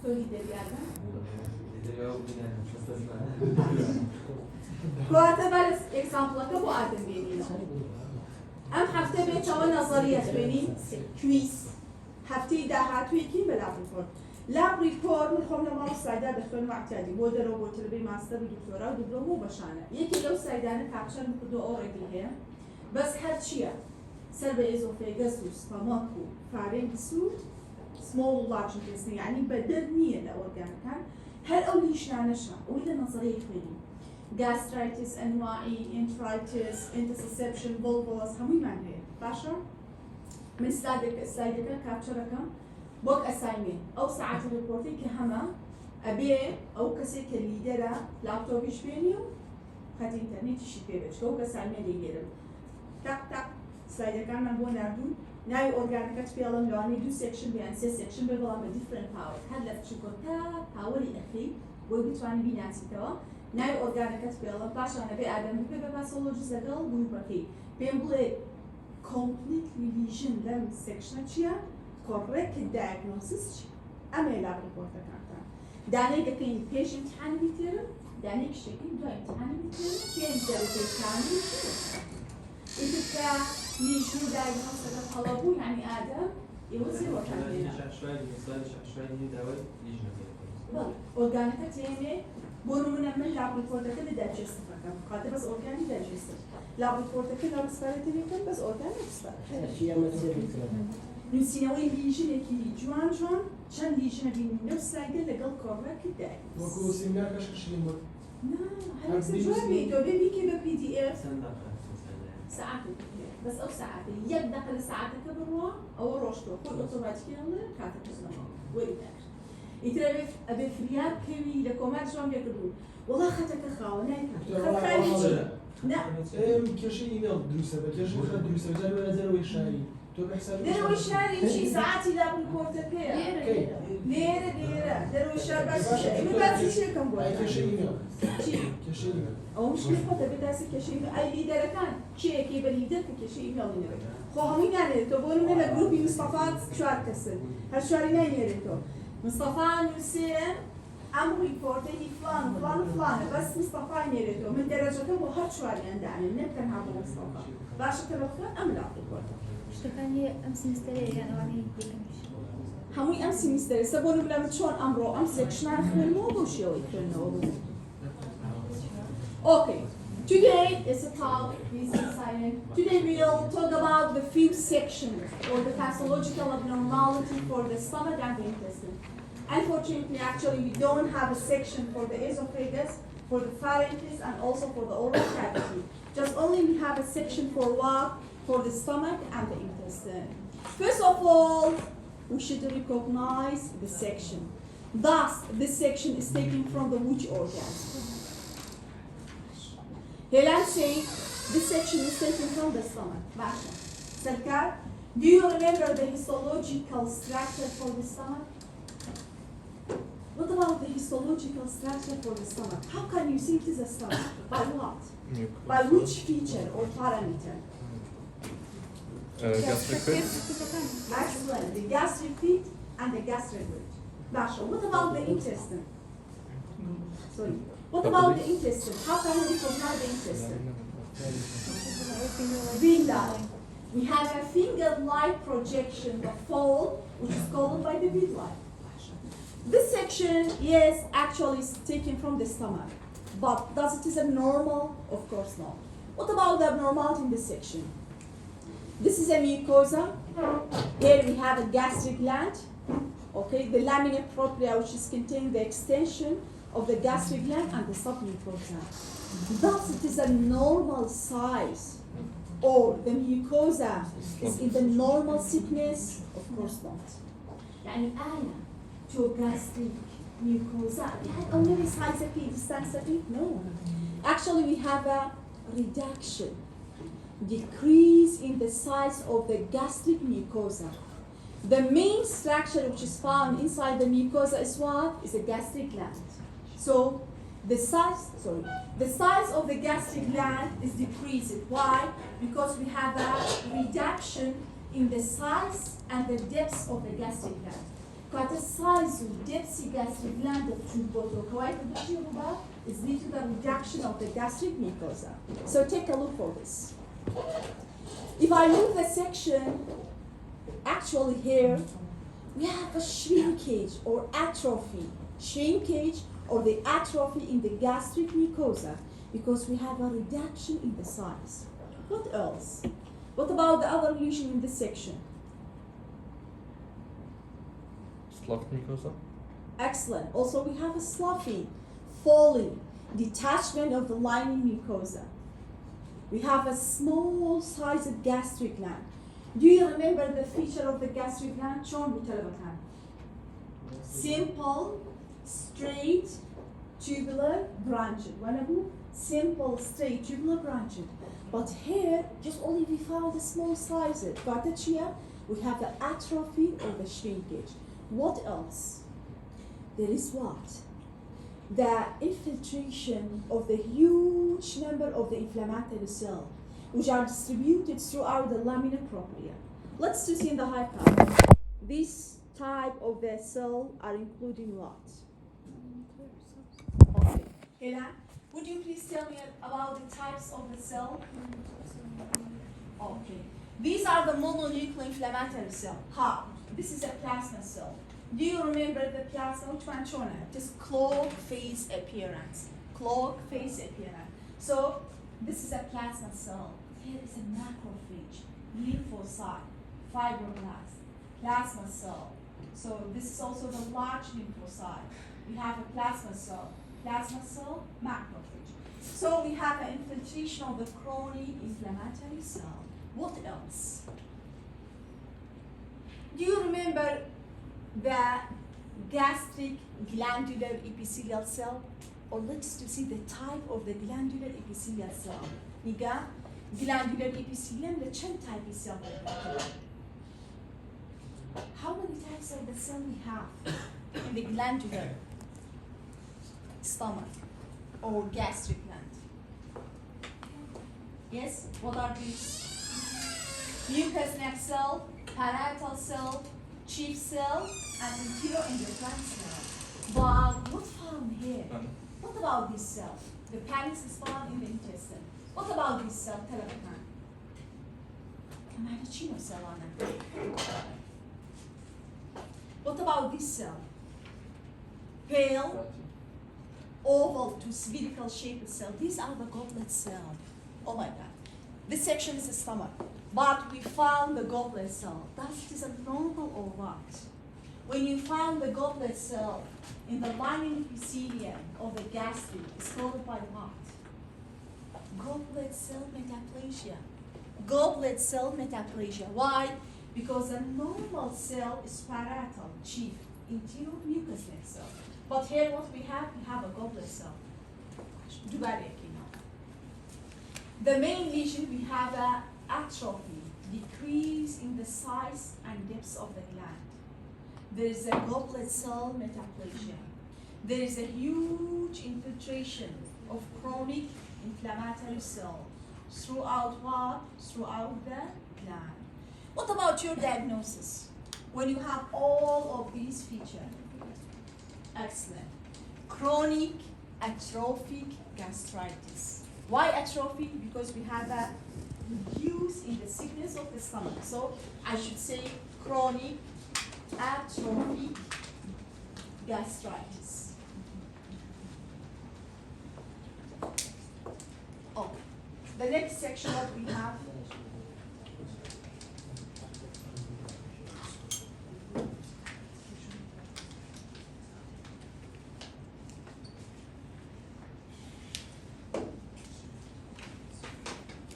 توهی دریادم كواتب اكزامبل كبو آدم بينينا ام هفته بيتشاو نظرية بينين كويس هفته داهاتوي كين بلاب ريبورت لاب ريبورت من خمنا ما سلايدا بخون معتادي بودر و بوتر ماستر ودكتوراه ودبلوم وبشانه يكي لو سلايدانه كابشن بكدو اوريدي هي بس هر چيه سر ازوفاجس و ستاماك و فارنكس و small large intestine يعني بدل نية لأورجان كان هل أوليش نعنشة وإذا نظرية خليني gastritis أنواعي enteritis intussusception volvulus همي معنى باشا من سلايدك كابتشركم بوك assignment أو ساعات الريبورتي كهما أبي أو كسي كليدرا لابتوبيش بينيو خد إنترنت شي بيبش كوك assignment يجرب تك تك سلايدك كان من بون نردون ناوي أورجانيكات في الله لواني دو سيكشن بيان سي سيكشن بيبلا ب different power هاد لفتشوكو تا power الأخي وبيتواني بيناتي توا ناوي أورجانيكات في الله باش أنا بي آدم بي باثولوجي زغل جروبكي بيمبلي completely lesion لم سيكشن تشيا correct diagnosis أما لا ريبورت كانت داني كاين patient حان بيتيرم داني كشكل دو امتحان بيتيرم كاين درجة كامل إذا ليشو diagnosis طلبوا يعني آدم يوزي وكان بله أورجانيكات يعني بونو من لاب ريبورت كده دايجستيف كان قاعدة بس أورجاني دايجستيف لاب ريبورت كده ريسبيراتوري كان بس أورجاني ريسبيراتوري أشياء مثل نسيناوي ليجن كي جوان شان ليجن بين نفس سايدة لقل كورك دايجستيف وكو سيمينار كاش كشلين بك لا هل سجوابي دوبي بيكي ببي دي اف ساعات بس أو ساعات يدخل ساعتك بالروا أو روشتو كل أوتوماتيكي الله كاتب اسمه وين يترى أبي فرياب كوي لكومات شلون بيقولون والله خدك خاوة نايكا خلي لا كرشي إيميل دروسة بكرشي خد دروسة جاي ولا زلوي شاي تو بحساب دروي شاري شي ساعتي لا بالكورتك ليرة دروي شار بس بس شيء كم بقول كرشي إيميل شيء كرشي إيميل أو مش كيف هذا بدأ كشيء أي ليدر كان شيء كي بليدر كشيء إيميل ينير خو همين يعني تقول من الجروب مصطفى شوار كسر هالشوارنا ينيرتو مصطفى نسيم أم ريبورته فلان فلان فلان بس مصطفى ينيرتو من درجته وهاد شواري عندنا نبكر هذا مصطفى باش تلوخه أم لا ريبورته اشتغلني أمس مستريح يعني واني بيكمش همي أمس مستري سبوني بلا متشون أمره أمس كشنا خلنا وش يوي خلنا Okay, today is a talk, please be silent. Today we'll talk about the fifth section or the pathological abnormality for the stomach and the intestine. Unfortunately, actually, we don't have a section for the esophagus, for the pharynx, and also for the oral cavity. Just only we have a section for what? For the stomach and the intestine. First of all, we should recognize the section. Thus, this section is taken from the which organ? Helen said this section is taken from the stomach. Basha. Sarkar, do you remember the histological structure for the stomach? What about the histological structure for the stomach? How can you see it is a stomach? By what? By which feature or parameter? Gastric pit. Excellent. The gastric pit and the gastric ridge. Basha, what about the intestine? Sorry. What about the intestine? How can we recognize the intestine? Vidline. We have a finger-like projection, the fold, which is called by the vidline. This section, yes, actually is taken from the stomach. But does it is a normal? Of course not. What about the abnormality in this section? This is a mucosa. Here we have a gastric gland. Okay, the lamina propria, which is containing the extension of the gastric gland and the submucosa. Thus, it is a normal size, or the mucosa is in the normal thickness. Of course not. يعني أنا to gastric mucosa. يعني only size of it, distance of it? No. Actually, we have a reduction, decrease in the size of the gastric mucosa. The main structure which is found inside the mucosa is what? Is a gastric gland. So the size of the gastric gland is decreased. Why? Because we have a reduction in the size and the depth of the gastric gland. كانت السايز والدبس gastric gland تشوفوا كوايت بتشوفوا is due to the reduction of the gastric mucosa. So take a look for this. If I move the section, actually here we have a shrinkage or atrophy. Shrinkage or the atrophy in the gastric mucosa because we have a reduction in the size. What else? What about the other lesion in this section? Sloughed mucosa? Excellent. Also, we have a sloughing, falling, detachment of the lining mucosa. We have a small-sized gastric gland. Do you remember the feature of the gastric gland? شلون بتلبكها؟ Simple, straight, tubular, branched. Whenever simple, straight, tubular, branched. But here, just only we found the small sizes. Got it here? We have the atrophy or the shrinkage. What else? There is what? The infiltration of the huge number of the inflammatory cells, which are distributed throughout the lamina propria. Let's just see in the high part. This type of the cell are including what? Okay. Hela, would you please tell me about the types of the cell? Okay. These are the mononuclear inflammatory cell. How? This is a plasma cell. Do you remember the plasma? Which one shown? Just cloak face appearance. Cloak face appearance. So this is a plasma cell. Here is a macrophage, lymphocyte, fibroblast, plasma cell. So this is also the large lymphocyte. We have a plasma cell, macrophage. So we have an infiltration of the chronic inflammatory cell. What else? Do you remember the gastric glandular epithelial cell? Or let's to see the type of the glandular epithelial cell. Niga glandular epithelium, the chain type is cell. How many types of the cell we have in the glandular stomach or gastric gland? Yes, what are these? Mucous neck cell, parietal cell, chief cell, and enteroendocrine cell. But what found here? What about this cell? The penis is found in the intestine. What about this cell? Telephone. Cappuccino cell on it. What about this cell? Pale, oval to spherical shaped cell. These are the goblet cell. Oh my God. This section is the stomach. But we found the goblet cell. That is a normal or what? When you found the goblet cell in the lining epithelium of the gastric, it's called by what? Goblet cell metaplasia. Goblet cell metaplasia. Why? Because a normal cell is parietal, chief, interior mucous neck cell. But here what we have a goblet cell. The main lesion, we have a atrophy, decrease in the size and depth of the gland. There is a goblet cell metaplasia. There is a huge infiltration of chronic inflammatory cell throughout what? Throughout the gland. What about your diagnosis? When you have all of these features? Excellent. Chronic atrophic gastritis. Why atrophic? Because we have a reduce in the thickness of the stomach. So I should say chronic atrophic gastritis. Oh, the next section that we have.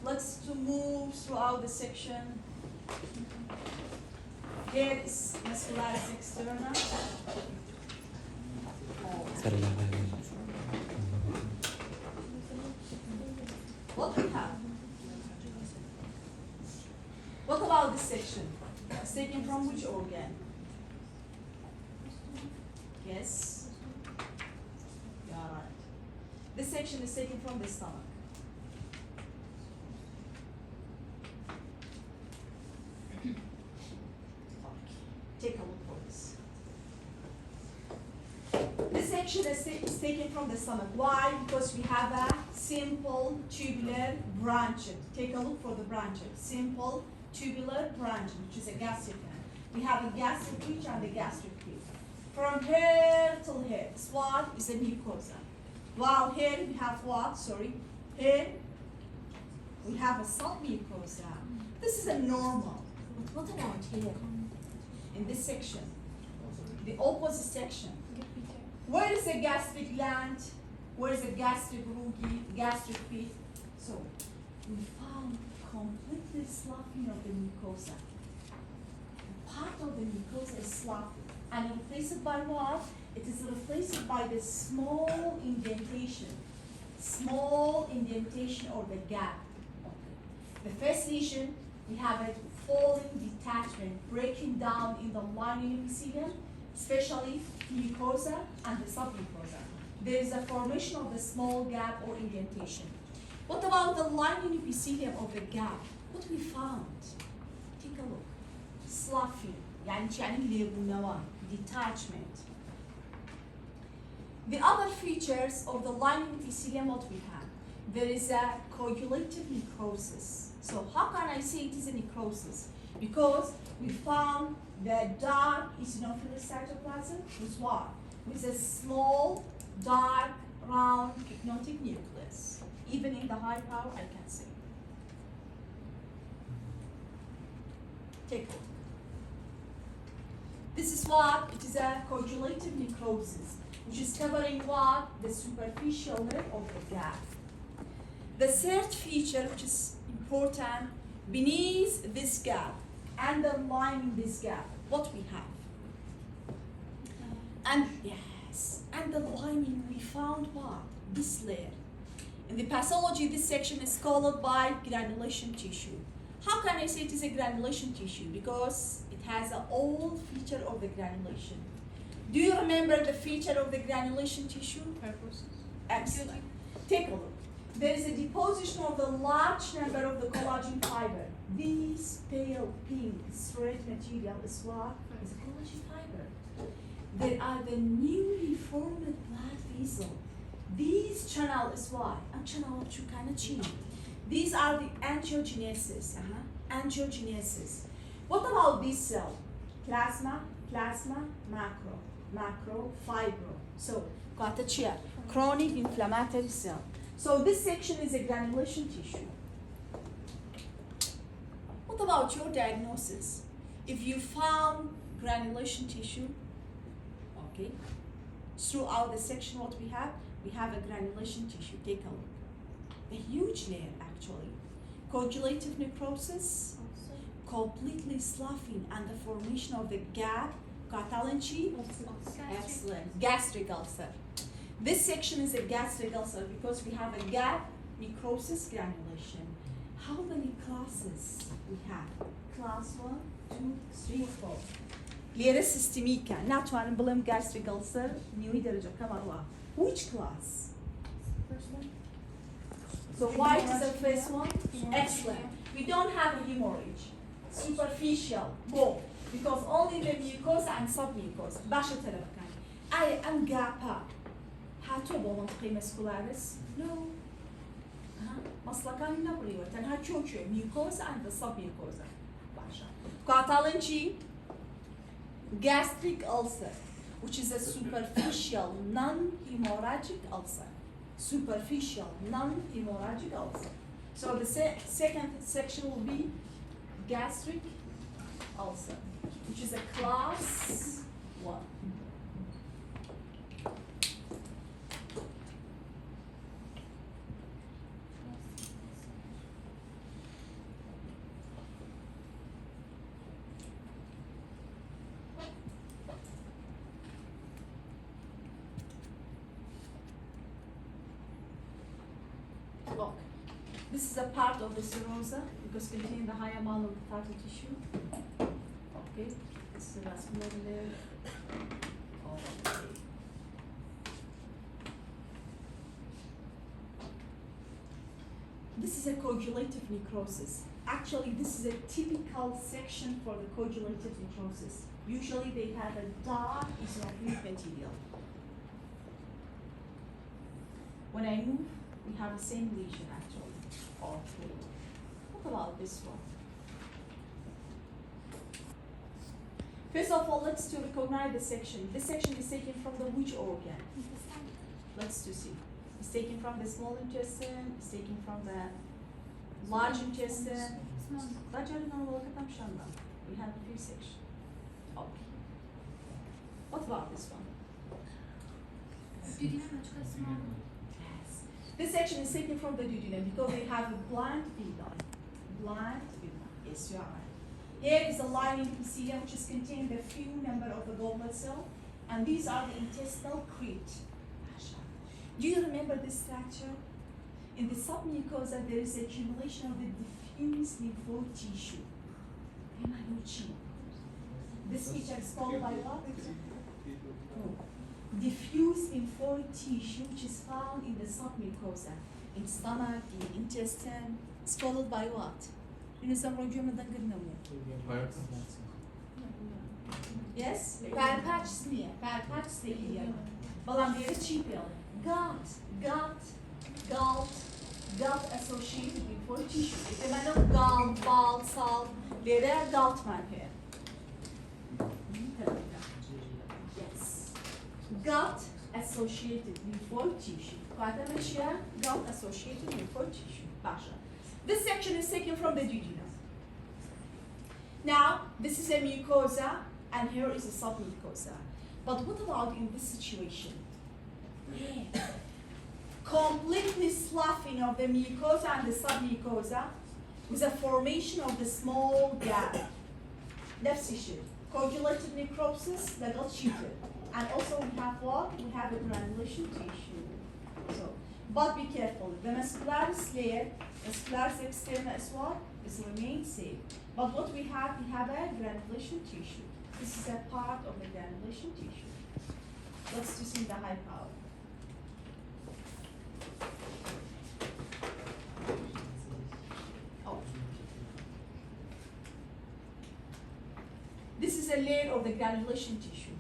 Let's to move throughout the section. Here is muscularis externa. What we have? What about this section? It's taken from which organ? Yes? You are right. This section is taken from the stomach. Take a look for this. section is taken from the stomach. Why? Because we have a simple tubular branching. Take a look for the branching. Simple tubular branching, which is a gastric canal. We have a gastric reach and a gastric peak. From here till here, this what is a mucosa. While here we have what? Sorry. Here we have a submucosa. This is a normal. But what about here? In this section, the opposite section. Where is the gastric gland? Where is the gastric rugi, gastric peak? So we found completely sloughing of the mucosa. Part of the mucosa is sloughed and replaced by what? It is replaced by the small indentation or the gap. Okay. The first lesion, we have a falling detachment, breaking down in the lining epithelium, especially mucosa and the submucosa. There is a formation of the small gap or indentation. What about the lining epithelium of the gap? What we found? Take a look. Sloughing, detachment. The other features of the lining epithelium, what we have? There is a coagulative necrosis. So how can I say it is a necrosis? Because we found the dark eosinophilous cytoplasm with what? With a small, dark, round hypnotic nucleus. Even in the high power, I can say. Take a look. This is what? It is a coagulative necrosis, which is covering what? The superficial layer of the gap. The third feature, which is important, beneath this gap, underlying this gap, what we have? And yes, underlining, we found what? This layer. In the pathology, this section is called by granulation tissue. How can I say it is a granulation tissue? Because it has an old feature of the granulation. Do you remember the feature of the granulation tissue? Excellent. Take a look. There is a deposition of the large number of the collagen fiber. This pale pink thread material is what? Is a collagen fiber. There are the newly formed blood vessels. These channel is what? Channel of These are the angiogenesis. Angiogenesis. What about this cell? Plasma, macro, fibro. So, got a chair. Chronic inflammatory cell. So this section is a granulation tissue. What about your diagnosis? If you found granulation tissue, okay, throughout the section what we have a granulation tissue. Take a look. A huge layer actually. Coagulative necrosis, completely sloughing and the formation of the gap, Catalan-chi, excellent, gastric ulcer. This section is a gastric ulcer because we have a gap, necrosis, granulation. How many classes we have? Class 1, 2, 3, 4. Layer systemica, natural blim gastric ulcer, which class? First one. So white is the first one? Excellent. We don't have a hemorrhage. Superficial, go. Because only the mucosa and submucosa. Basha tarafkan. I am gapa. هاتوا بمنطقة مسكولاريس؟ No. مصلكان نبري وتنها تشوشو mucosa and the submucosa. باشا. Catalan-chi, gastric ulcer, which is a superficial non-hemorrhagic ulcer. Superficial non-hemorrhagic ulcer. So the second section will be gastric ulcer, which is a class 1. Look, this is a part of the serosa because contain the high amount of the fatty tissue. Okay, this is the vascular layer. Okay. This is a coagulative necrosis. Actually, this is a typical section for the coagulative necrosis. Usually they have a dark eosinophilic material. When I move, we have the same lesion actually, all three. What about this one? First of all, let's to recognize the section. This section is taken from the which organ? Let's to see. It's taken from the small intestine, it's taken from the large intestine. We have a few sections. Okay. What about this one? Yes. This section is taken from the duodenum because they have a blind villi. Blind villi. Yes, you are right. Here is the lining epithelium which is contained a few number of the goblet cell, and these are the intestinal crete. Do you remember this structure? In the submucosa, there is accumulation of the diffuse lymphoid tissue. This feature is called by what? Diffuse lymphoid tissue, which is found in the submucosa, in stomach, in intestine. It's followed by what? Yes? Prac smear. Prac smear. Balambiere chipel. Gut associated with lymphoid tissue. If you know gut, ball, salt, there are gut man here. Yes. Gut associated lymphoid tissue. Gut associated lymphoid tissue. Basha. This section is taken from the duodenum. Now, this is a mucosa, and here is a submucosa. But what about in this situation? Yeah. Completely sloughing of the mucosa and the submucosa with a formation of the small gap. Left tissue. Coagulated necrosis, legal cheated. And also we have what? We have a granulation tissue. So, but be careful. The muscularis layer, muscularis externa is what? Is remain safe. But what we have a granulation tissue. This is a part of the granulation tissue. Let's just see the high power. Oh. This is a layer of the granulation tissue.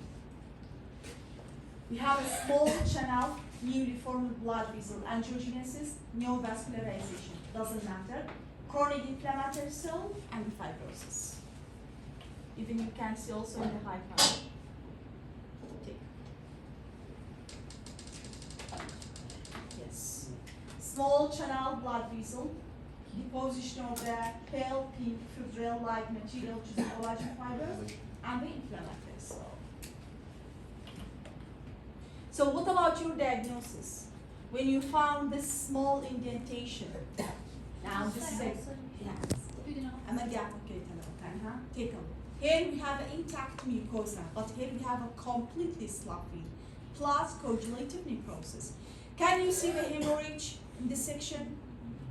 We have a small channel, newly formed blood vessel, angiogenesis, no vascularization, doesn't matter. Chronic inflammatory cell and fibrosis. Even you can see also in the high power. Yes. Small channel blood vessel, deposition of the pale pink fibrin-like material, which is collagen fibers, and the inflammatory cell. So what about your diagnosis? When you found this small indentation, now this is a, I'm a gap, okay, take a look. Here we have an intact mucosa, but here we have a completely sloughing, plus coagulated necrosis. Can you see the hemorrhage in this section?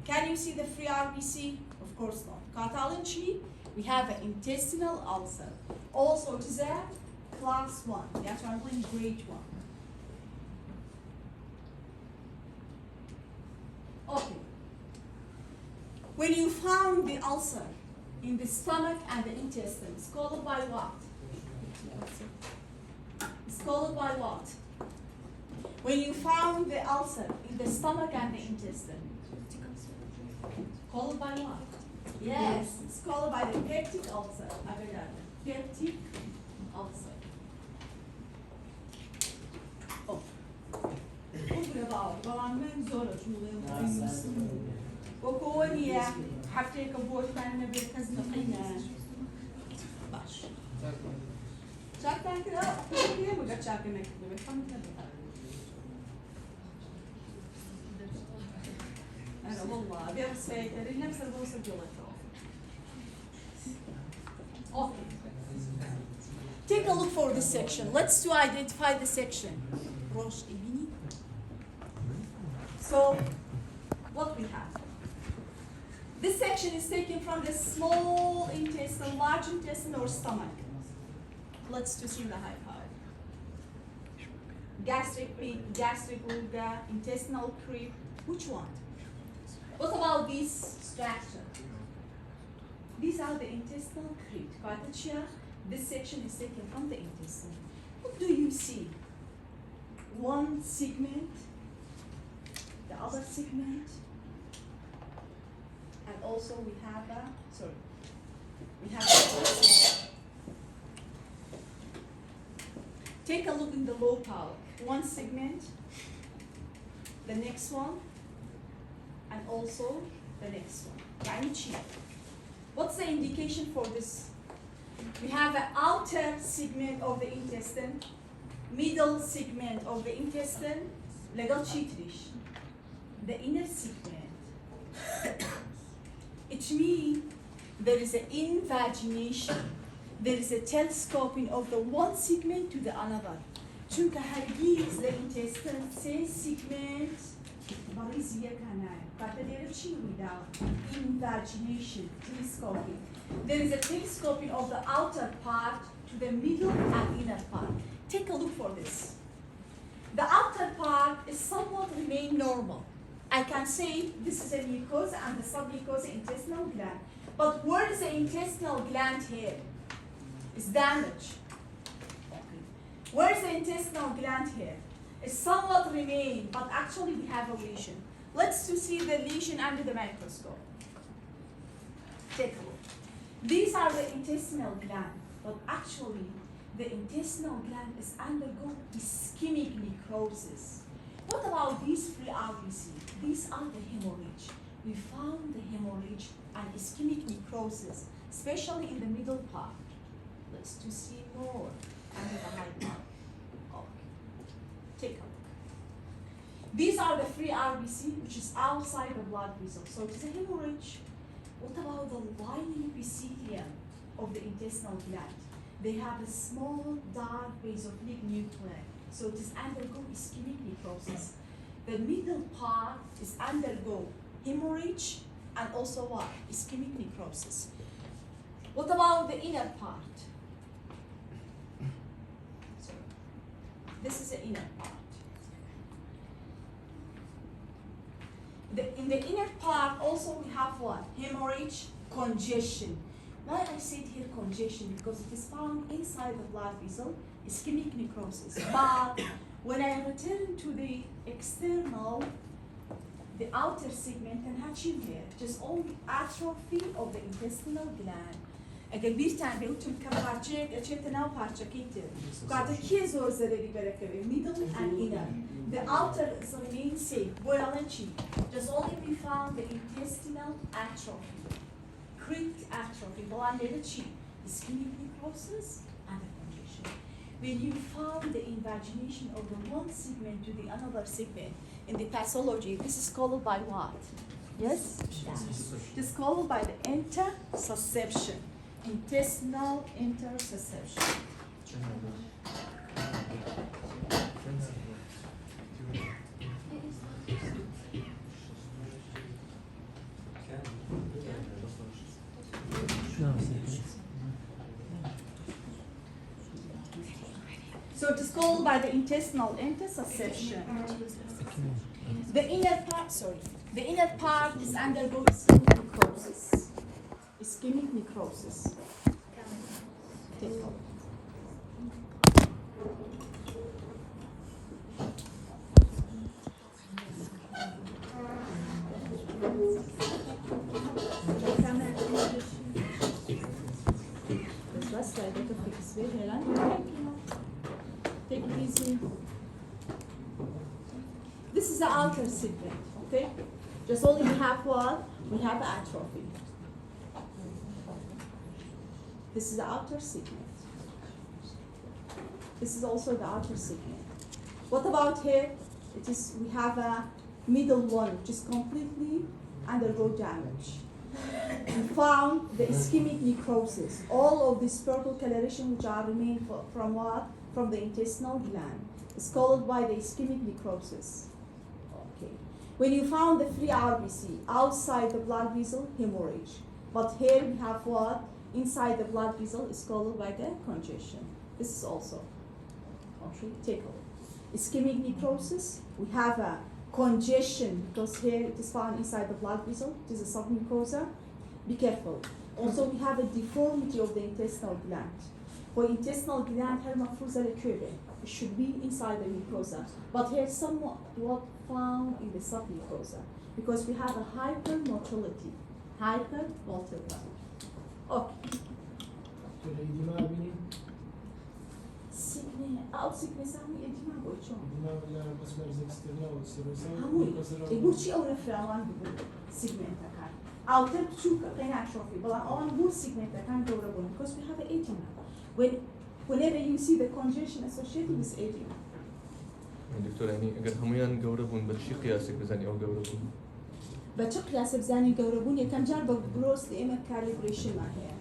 Can you see the free RBC? Of course not. Pathology, we have an intestinal ulcer. Also, it is a class 1. That's why I'm going grade 1. Okay. When you found the ulcer in the stomach and the intestine, it's called by what? It's called by what? When you found the ulcer in the stomach and the intestine, called by what? Yes, it's called by the peptic ulcer. Peptic ulcer. Oh. وكونيا حتى كبوت كان نبي كزنقينا باش شاكتان كده كده ما قد شاكنا كده بفهم كده أنا والله أبي أرسل نفس البوس الجلطة. Okay. Take a look for this section. Let's to identify the section. So, what we have? This section is taken from the small intestine, large intestine, or stomach. Let's just see the high part. Gastric pit, gastric ulga, intestinal creep. Which one? What about this structure? These are the intestinal creep. This section is taken from the intestine. What do you see? One segment other segment. And also we have a, sorry, we have a, take a look in the low power. One segment, the next one, and also the next one. يعني cheap. What's the indication for this? We have an outer segment of the intestine, middle segment of the intestine, legal cheatrish. The inner segment. It means there is an invagination. There is a telescoping of the one segment to the another. Çünkü hergiz the intestine say segment Marizia canal. But there is invagination, telescoping. There is a telescoping of the outer part to the middle and inner part. Take a look for this. The outer part is somewhat remain normal. I can say this is a mucosa and the submucosa intestinal gland. But where is the intestinal gland here? It's damaged. Where is the intestinal gland here? It's somewhat remain, but actually we have a lesion. Let's see the lesion under the microscope. Take a look. These are the intestinal gland, but actually the intestinal gland is undergoing ischemic necrosis. What about these three RBC? These are the hemorrhage. We found the hemorrhage and ischemic necrosis, especially in the middle part. Let's see more under the high part. Okay. Take a look. These are the three RBC, which is outside the blood vessel. So it's a hemorrhage. What about the lining epithelium of the intestinal gland? They have a small, dark basophilic nuclei. So it is undergo ischemic necrosis. The middle part is undergo hemorrhage and also what? Ischemic necrosis. What about the inner part? So this is the inner part. In the inner part also we have what? Hemorrhage, congestion. Why I said here congestion? Because it is found inside the blood vessel, ischemic necrosis. But when I return to the external, the outer segment and hatching here, just only atrophy of the intestinal gland. اگر bir tane به اون کم parçaya geçerken ne parça gitti? Qadı ki zor zararı bırakıyor. Middle and inner. The outer is remain safe. Boyalanchi. Just only we found the intestinal atrophy. Crypt atrophy. Boyalanchi. Ischemic necrosis and the congestion. When you found the invagination of the one segment to the another segment in the pathology, this is called by what? Yes? This is called by the intersusception. Intestinal intersusception. So it is called by the intestinal intersusception. The inner part is undergoing ischemic necrosis. Ischemic necrosis. Take a look. Take it easy. This is the outer segment, okay? Just only we have what? We have atrophy. This is the outer segment. This is also the outer segment. What about here? It is we have a middle one which is completely undergo damage. We found the ischemic necrosis. All of this purple coloration which are remain from what? From the intestinal gland. It's called by the ischemic necrosis. Okay. When you found the free RBC outside the blood vessel, hemorrhage. But here we have what? Inside the blood vessel is called by the congestion. This is also, okay, take a look. Ischemic necrosis, we have a congestion because here it is found inside the blood vessel. It is a submucosa. Be careful. Also, we have a deformity of the intestinal gland. For intestinal gland هر مفروض لكوبه. It should be inside the mucosa. But here somewhat found in the submucosa because we have a hypermotility. Hypermotility. Okay. تو الإدماء بيني Sickness همون إدماء بوچون. إدماء ولا بس مرزق استغناء والسيروسان همون يقول شيء أو رفرمان بقول segment كان. Outer تشوف قينا أشوفي. بلا أون بقول segment كان دورة بقول because we have an edema. Whenever you see the congestion associated with edema. دكتور يعني اگر هميان گەورە بوون بە چی قیاسێک بزانانی ئەو گەورە بوون؟ بە چه قیاسە بزانین گەورە بوون یەکەم جار بە گرۆس ئێمە کالیبرێشنمان هەیە.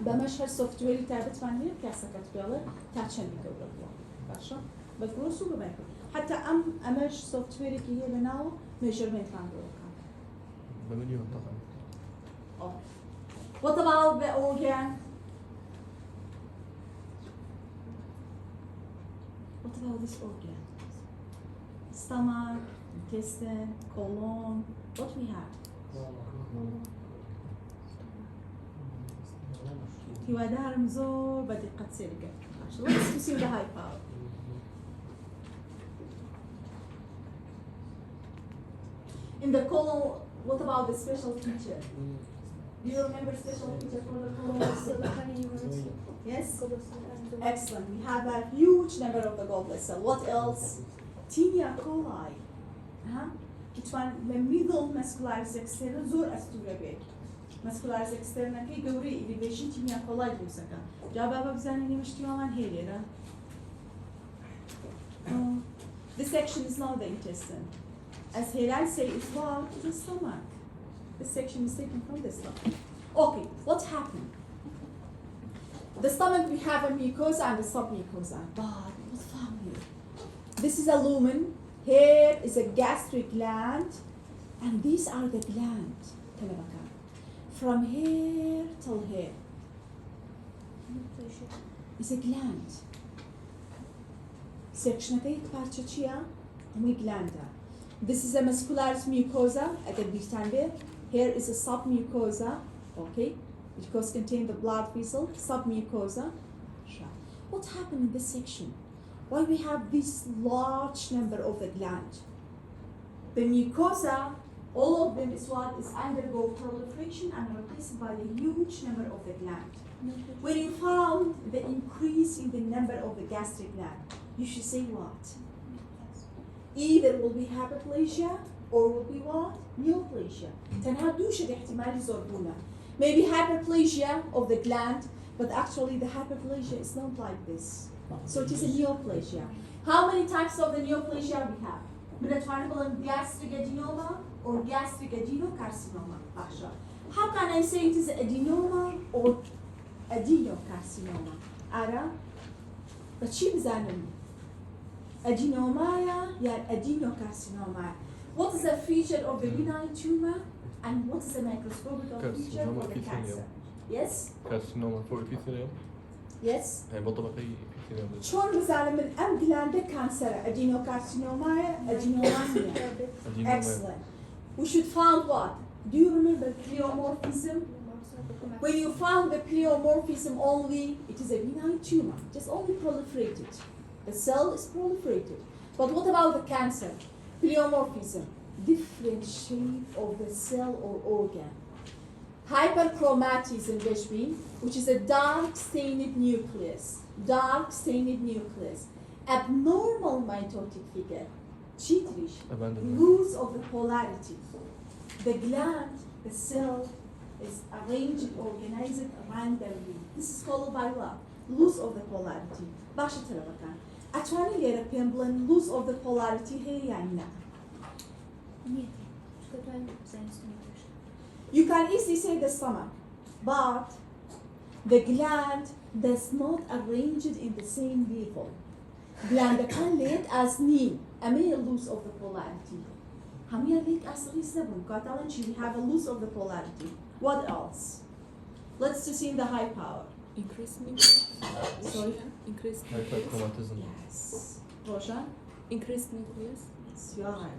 بەمەش هەر سۆفتوێری تایبەتمان هەیە قیاسەکەت پێڵێ تا چەندی گەورە بووە. باشە؟ بە گرۆس و بە مایکرۆ. حتا ئەمەش سۆفتوێرێکی هەیە لەناو مێژرمێنتمان بۆکان. بە ملیۆن تەقەن. What about the organ? What about this organ? Stomach, intestine, colon, what we have? هوادارم زور بدقة سرقة. Let's see the high power. In the colon, what about the special feature? Do you remember special feature for the colon? Yes? Excellent. We have a huge number of the gallbladder cell. What else? Tinea coli. كتوان لميدل مسكولاريس external زور أستورة بيك. مسكولاريس external كي جوري elevation tinea coli بوسكا. جابا بزاني مشتي وان هيليرا. This section is not the intestine. As Hilal say, it's what? The stomach. This section is taken from the stomach. Okay, what happened? The stomach, we have a mucosa and a submucosa. But what's found here? This is a lumen. Here is a gastric gland. And these are the glands. From here till here is a gland. Section parça chia, we glanda. This is a muscularis mucosa, Here is a submucosa, okay, because contain the blood vessel, submucosa. What happened in this section? Why we have this large number of the gland? The mucosa, all of them is what is undergo proliferation and replaced by the huge number of the gland. When you found the increase in the number of the gastric gland, you should say what? Either will be hyperplasia or will be what? Neoplasia. تنها دوشة احتمال يزوربونا. Maybe hyperplasia of the gland, but actually the hyperplasia is not like this. So it is a neoplasia. How many types of the neoplasia we have? Metaphorical gastric adenoma or gastric adenocarcinoma. How can I say it is adenoma or adenocarcinoma? Ara, but she is adenoma or adenocarcinoma. What is the feature of the benign tumor and what is the microscopic feature for the cancer? Yes? Carcinoma for epithelium. Yes? هي بطبقي epithelium. شلون بزعل من أم gland cancer adenocarcinoma adenomania? Excellent. We should find what? Do you remember pleomorphism? When you found the pleomorphism only, it is a benign tumor, just only proliferated. The cell is proliferated. But what about the cancer? Pleomorphism, different shape of the cell or organ. Hyperchromatism, which is a dark stained nucleus. Dark stained nucleus. Abnormal mitotic figure. Cheatrish. Lose of the polarity. The gland, the cell, is arranged, organized randomly. This is called by what? Lose of the polarity. Basha Tarabakan. Atwani lera pemblan lose of the polarity hey yani. You can easily say the stomach, but the gland does not arrange it in the same level. Gland can lead as knee, a mere lose of the polarity. Hamia lead as reasonable. We have a lose of the polarity. What else? Let's just see the high power. Increased nucleus. Sorry? Increased Hyperchromatism. Yes. Roshan? Increased nucleus. Yes, you are right.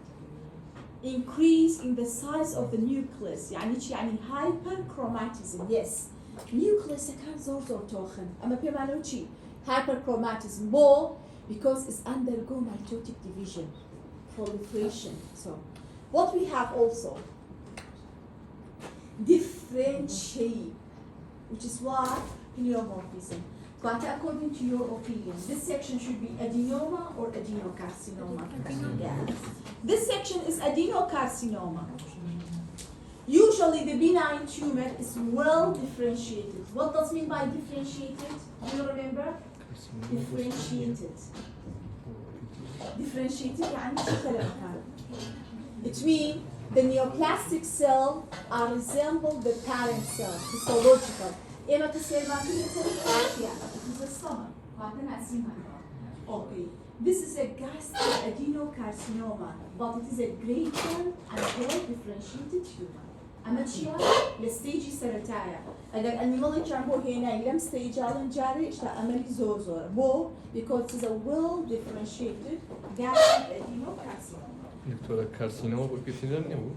Increase in the size of the nucleus. يعني hyperchromatism. Yes. nucleus كان زور توخن أما بيمانو شيء hyperchromatism more because it's undergo mitotic division proliferation. So what we have also different shape, which is why pleomorphism. But according to your opinion, this section should be adenoma or adenocarcinoma? Yeah. This section is adenocarcinoma. Usually the benign tumor is well differentiated. What does mean by differentiated? Do you remember? Differentiated. Differentiated يعني شكل كان. It means the neoplastic cell are resemble the parent cell, histological. إما تصير ما في تصير it is a stomach. هذا نسميها. Okay. This is a gastric adenocarcinoma, but it is a great one and well differentiated tumor. أما شيء الستيج سرطايا. أجل أنيمال كان هو هنا لم stage على جاري إشتا أملي زور بو because it is a well differentiated gastric adenocarcinoma. دكتورة كارسينوما بإبيثيليوم نبو؟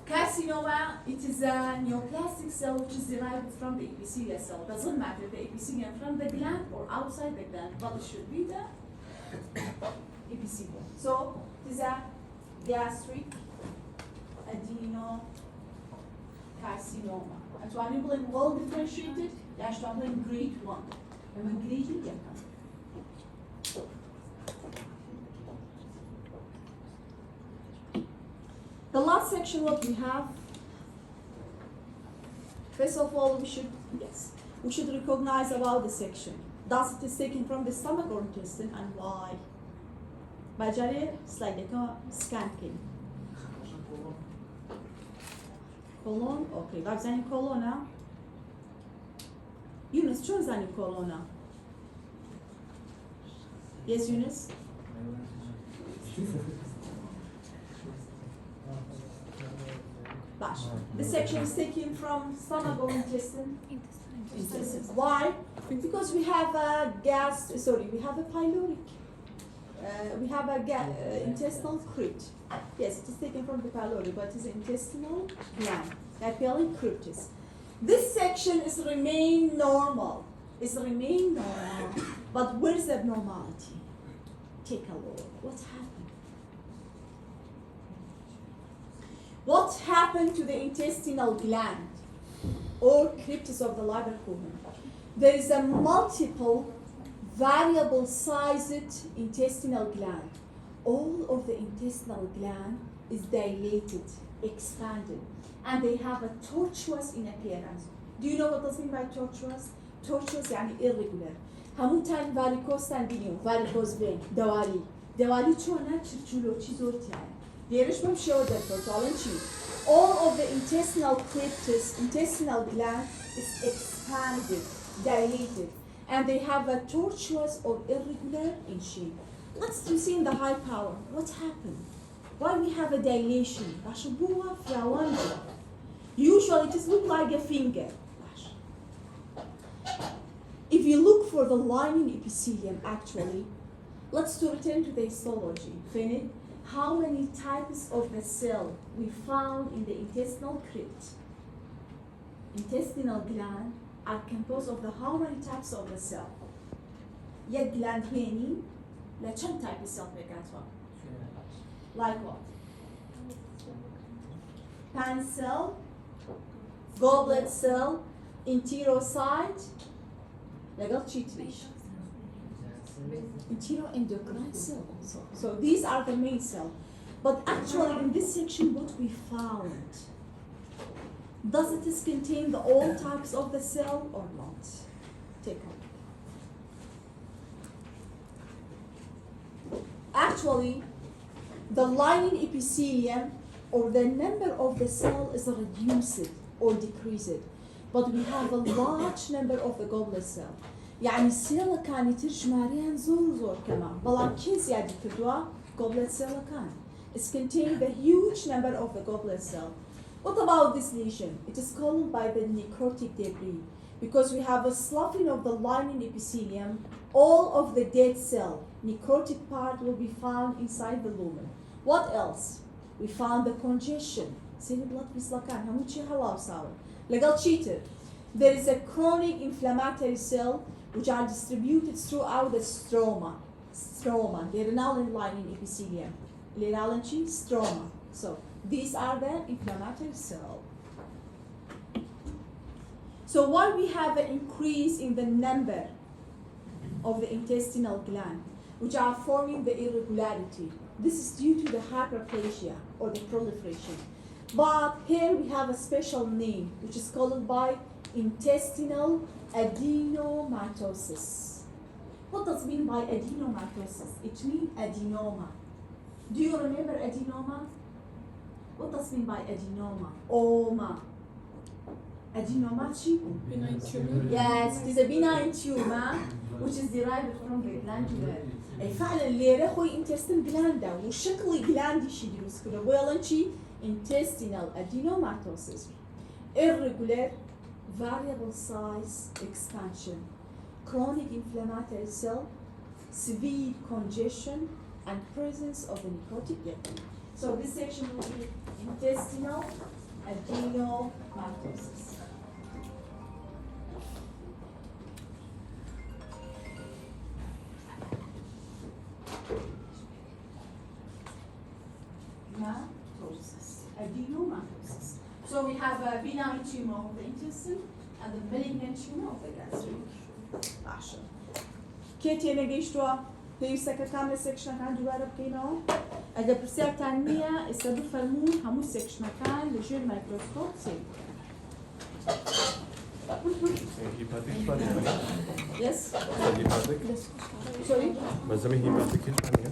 Carcinoma, it is a neoplastic cell which is derived from the epithelial cell. Doesn't matter the epithelium from the gland or outside the gland, but it should be the epithelium. So it is a gastric adenocarcinoma. And so I'm well differentiated, that's why I'm grade 1. I'm grade 1. The last section what we have, first of all we should recognize about the section. Does it is taken from the stomach or intestine and why? Bajare slide scan king. Colon, okay, that's any colonna. Yunus, choose any colonna. Yes, Yunus? Bash. This section is taken from stomach or intestine? Intestine. Why? Because we have a we have a pyloric. We have a intestinal crypt. Yes, it is taken from the pyloric, but it is intestinal gland. Papillary cryptis. This section is remain normal. But where is the abnormality? Take a look. What happened? What happened to the intestinal gland or cryptis of the liver colon? There is a multiple variable sized intestinal gland. All of the intestinal gland is dilated, expanded, and they have a tortuous in appearance. Do you know what does mean by tortuous? Tortuous يعني irregular. همون تن varicose تن بینیم varicose vein دواری چونه چرچولو چی زورتی دیرش بهم شو all of the intestinal cryptis, intestinal gland is expanded, dilated, and they have a tortuous or irregular in shape. Let's see in the high power. What happened? Why we have a dilation? Usually it just looks like a finger. If you look for the lining epithelium, actually, let's return to the histology. Finish. How many types of the cell we found in the intestinal crypt? Intestinal gland are composed of the how many types of the cell? Yet gland many, la chum type of cell like what? Pan cell, goblet cell, enterocyte, legal cheatlish. Enteroendocrine cell. So these are the main cell. But actually in this section what we found, does it contain the all types of the cell or not? Take a look. Actually, the lining epithelium or the number of the cell is reduced or decreased. But we have a large number of the goblet cell. يعني السيلة كانت ترجماريان زور كمان بلان كي زيادة كدوا goblet cell كان. It's contained a huge number of the goblet cell. What about this lesion? It is called by the necrotic debris because we have a sloughing of the lining epithelium. All of the dead cell, necrotic part will be found inside the lumen. What else? We found the congestion. سيل blood vessel كان همو شيء هلا وصار. لقال cheater. There is a chronic inflammatory cell which are distributed throughout the stroma. They're now lining epithelium. Stroma. So these are the inflammatory cells. So while we have an increase in the number of the intestinal gland, which are forming the irregularity, this is due to the hyperplasia or the proliferation. But here we have a special name, which is called by intestinal adenomatosis. What does it mean by adenomatosis? It means adenoma. Do you remember adenoma? What does it mean by adenoma? Oma. Adenoma chi? Benign tumor. Yes, it is a benign tumor which is derived from the glandular. أي فعلا اللي رخوي intestine gland وشكل gland شي دروس كله ويلا شي intestinal adenomatosis. Irregular variable size expansion, chronic inflammatory cell, severe congestion, and presence of the necrotic liquid. So this section will be intestinal adenomatosis. Adenomatosis. So we have a benign tumor of the intestine and the malignant tumor of the gastric. عشان. كيتي أنا جيشتوا هي سكتان السكشن كان دوباره بكينه. إذا برسيل تانية السبب فرمون همو سكشن كان لجير مايكروسكوب سيل. هيباتيك فانية. Yes. هيباتيك. Sorry. بس زمي هيباتيك إيش فانية؟